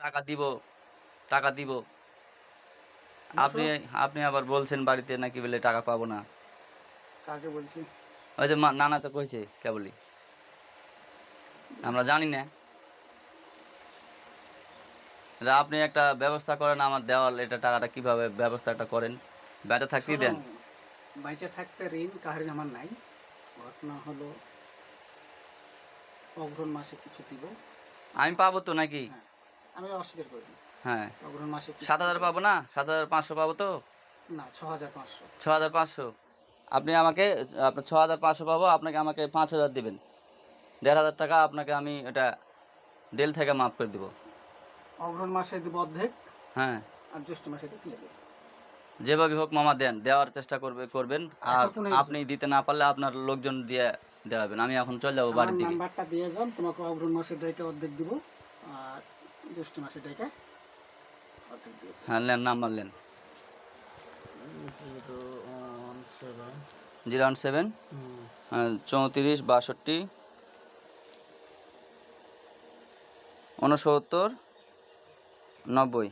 টাকা দিব, টাকা দিব। আপনি আপনি আবার বলছেন বাড়িতে নাকি বলে টাকা পাবো না। কাকে বলছি? ওই যে নানা তো কইছে কেবলই, আমরা জানি না। এটা আপনি একটা ব্যবস্থা করেন, আমার দেওয়াল এটা টাকাটা কিভাবে ব্যবস্থাটা করেন, বেঁচে থাকতেই শোনো, দেন। বাইচে থাকতে ঋণ কাহারি আমার নাই। ঘটনা হলো অগ্রহণ মাসে কিছু দিব। আমি পাবো তো নাকি? হ্যাঁ, আমি অস্বীকার করি না। হ্যাঁ, অগ্রহণ মাসে কিছু 7,000 দিব। পাবো না? 7,500 পাবো তো? না, 6,500। 6,500 আপনি আমাকে, আপনার 6,500 পাবো, আপনাকে আমাকে 5,000 দিবেন। 1,500 টাকা আপনাকে আমি এটা ডেল থেকে মাফ করে দিব। অগ্রহণ মাসে দিব অর্ধেক, হ্যাঁ, আর জ্যৈষ্ঠ মাসে দিয়ে দেবো। যেভাবে হোক মামা দেন, দেওয়ার চেষ্টা করবেন। আর এখন তো নেই আপনি দিতে না পারলে আপনার লোকজন দিয়ে দেওয়াবেন। আমি এখন চলে যাবো আমার বাড়ির দিকে। নাম্বারটা দিয়ে যান, তোমাকে অগ্রহণ মাসের ডাইকে অর্ধেক দিব, আর জ্যৈষ্ঠ মাসের ডাইকে অর্ধেক দিব। হ্যাঁ, নেন নাম্বার নেন। 017 34 62 69 90।